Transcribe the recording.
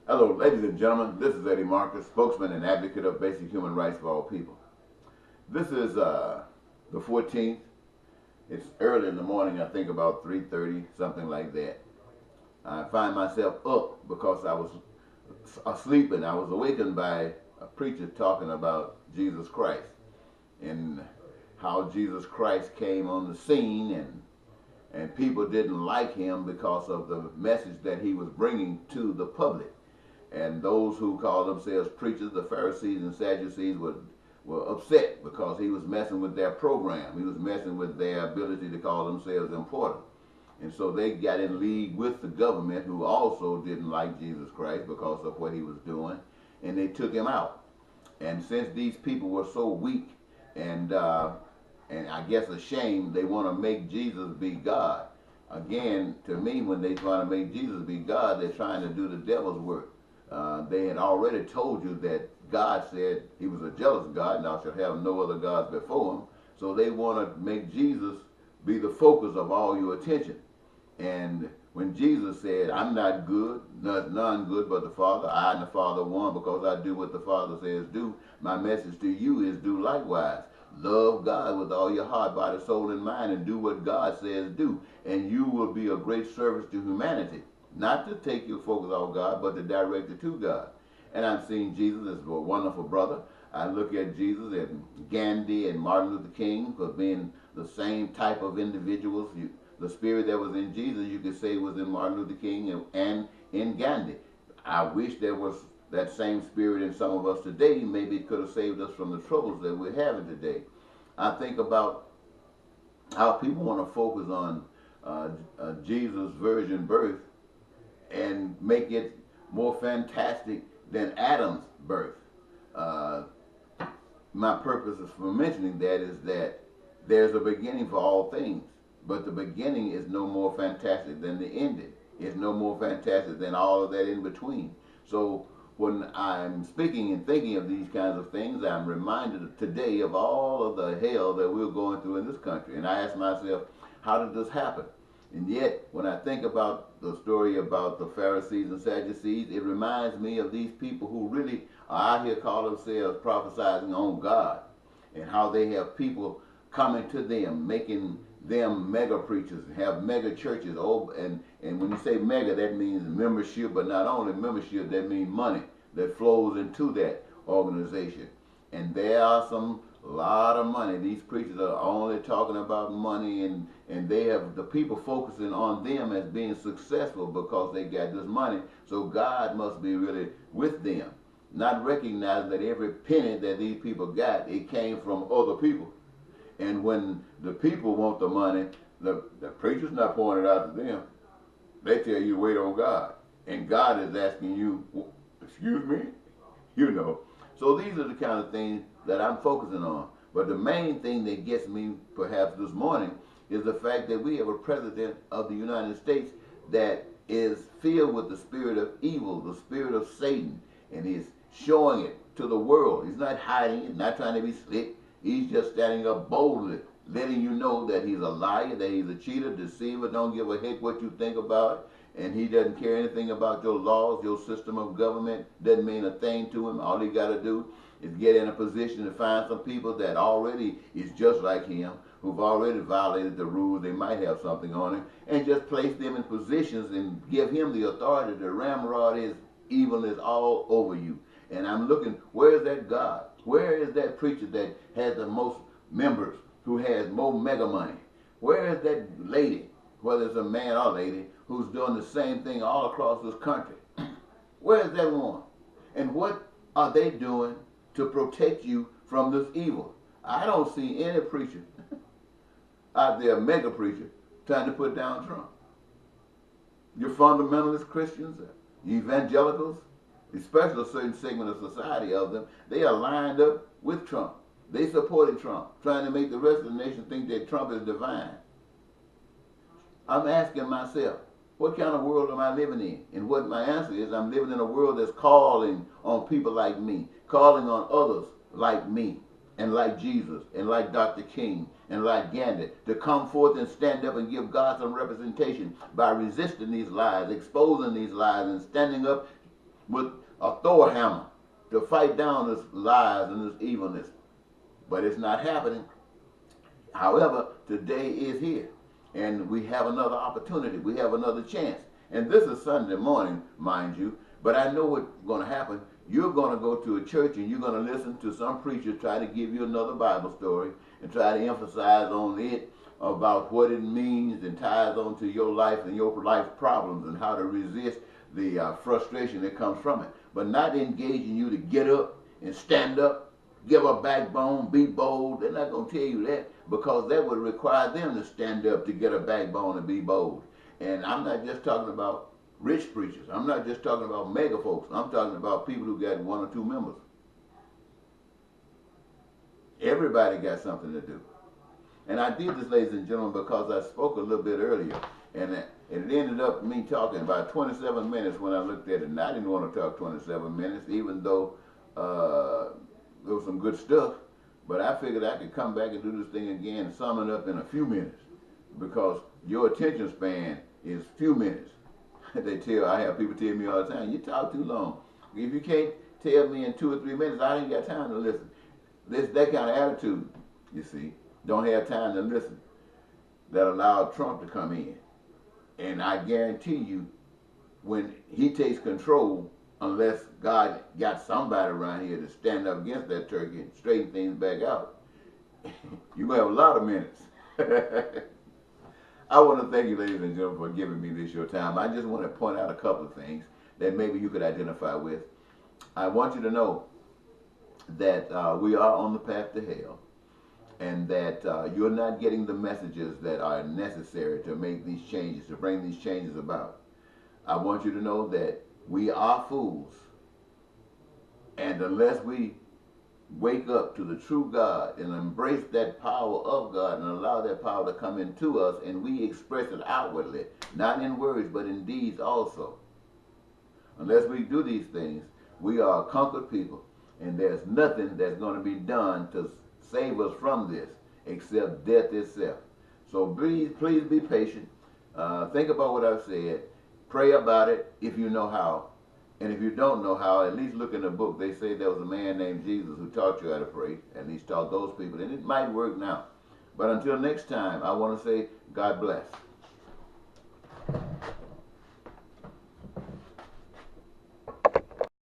Hello, ladies and gentlemen. This is Eddie Marcus, spokesman and advocate of basic human rights for all people. This is the 14th. It's early in the morning, I think about 3:30, something like that. I find myself up because I was asleep and I was awakened by a preacher talking about Jesus Christ and how Jesus Christ came on the scene and people didn't like him because of the message that he was bringing to the public. And those who call themselves preachers, the Pharisees and Sadducees, were upset because he was messing with their program. He was messing with their ability to call themselves important. And so they got in league with the government, who also didn't like Jesus Christ because of what he was doing, and they took him out. And since these people were so weak and I guess ashamed, they want to make Jesus be God. Again, to me, when they try to make Jesus be God, they're trying to do the devil's work. They had already told you that God said he was a jealous God, and thou shalt have no other gods before him. So they want to make Jesus be the focus of all your attention. And when Jesus said, I'm not good, none good but the Father, I and the Father one, because I do what the Father says do, my message to you is do likewise. Love God with all your heart, body, soul, and mind, and do what God says do. And you will be a great service to humanity. Not to take your focus off God, but to direct it to God. And I'm seeing Jesus as a wonderful brother. I look at Jesus and Gandhi and Martin Luther King for being the same type of individuals. The spirit that was in Jesus, you could say, was in Martin Luther King and in Gandhi. I wish there was that same spirit in some of us today. Maybe it could have saved us from the troubles that we're having today. I think about how people want to focus on Jesus' virgin birth and make it more fantastic than Adam's birth. Uh, my purpose for mentioning that is that there's a beginning for all things, but the beginning is no more fantastic than the ending. It's no more fantastic than all of that in between. So when I'm speaking and thinking of these kinds of things, I'm reminded today of all of the hell that we're going through in this country. And I ask myself, how did this happen? And yet, when I think about the story about the Pharisees and Sadducees, it reminds me of these people who really are out here calling themselves prophesying on God, and how they have people coming to them, making them mega preachers and have mega churches. Oh, and when you say mega, that means membership, but not only membership, that means money that flows into that organization. And there are some lot of money. These preachers are only talking about money, and they have the people focusing on them as being successful because they got this money. So God must be really with them, not recognizing that every penny that these people got, it came from other people. And when the people want the money, the preacher's not pouring it out to them. They tell you wait on God, and God is asking you, excuse me, you know. So these are the kind of things that I'm focusing on. But the main thing that gets me perhaps this morning is the fact that we have a president of the United States that is filled with the spirit of evil, the spirit of Satan, and he's showing it to the world. He's not hiding it, not trying to be slick. He's just standing up boldly, letting you know that he's a liar, that he's a cheater, deceiver, don't give a heck what you think about it. And he doesn't care anything about your laws, your system of government. Doesn't mean a thing to him. All he got to do is get in a position to find some people that already is just like him, who've already violated the rules. They might have something on him, and just place them in positions and give him the authority to ramrod his evilness all over you. And I'm looking, where is that God? Where is that preacher that has the most members, who has more mega money? Where is that lady, whether it's a man or lady, who's doing the same thing all across this country? Where is that one? And what are they doing to protect you from this evil? I don't see any preacher out there, mega preacher, trying to put down Trump. Your fundamentalist Christians, evangelicals, especially a certain segment of society of them, they are lined up with Trump. They supported Trump, trying to make the rest of the nation think that Trump is divine. I'm asking myself, what kind of world am I living in? And what my answer is, I'm living in a world that's calling on people like me, calling on others like me, and like Jesus, and like Dr. King, and like Gandhi, to come forth and stand up and give God some representation by resisting these lies, exposing these lies, and standing up with a Thor hammer to fight down this lies and this evilness. But it's not happening. However, today is here, and we have another opportunity. We have another chance. And this is Sunday morning, mind you, but I know what's going to happen. You're going to go to a church and you're going to listen to some preacher try to give you another Bible story and try to emphasize on it about what it means and ties on to your life and your life problems and how to resist the frustration that comes from it. But not engaging you to get up and stand up, give a backbone, be bold. They're not going to tell you that, because that would require them to stand up to get a backbone and be bold. And I'm not just talking about rich preachers. I'm not just talking about mega folks. I'm talking about people who got 1 or 2 members. Everybody got something to do. And I did this, ladies and gentlemen, because I spoke a little bit earlier. And it ended up me talking about 27 minutes when I looked at it. And I didn't want to talk 27 minutes, even though there was some good stuff. But I figured I could come back and do this thing again and sum it up in a few minutes, because your attention span is few minutes. I have people tell me all the time, you talk too long. If you can't tell me in 2 or 3 minutes, I ain't got time to listen. That kind of attitude, you see, don't have time to listen, that allowed Trump to come in. And I guarantee you, when he takes control, unless God got somebody around here to stand up against that turkey and straighten things back out, you're going to have a lot of minutes. I want to thank you, ladies and gentlemen, for giving me this your time. I just want to point out a couple of things that maybe you could identify with. I want you to know that we are on the path to hell, and that you're not getting the messages that are necessary to make these changes, to bring these changes about. I want you to know that we are fools, and unless we wake up to the true God and embrace that power of God and allow that power to come into us, and we express it outwardly, not in words but in deeds also. Unless we do these things, we are a conquered people, and there's nothing that's going to be done to save us from this except death itself. So please be patient. Think about what I've said. Pray about it if you know how. And if you don't know how, at least look in the book. They say there was a man named Jesus who taught you how to pray. At least taught those people. And it might work now. But until next time, I want to say God bless.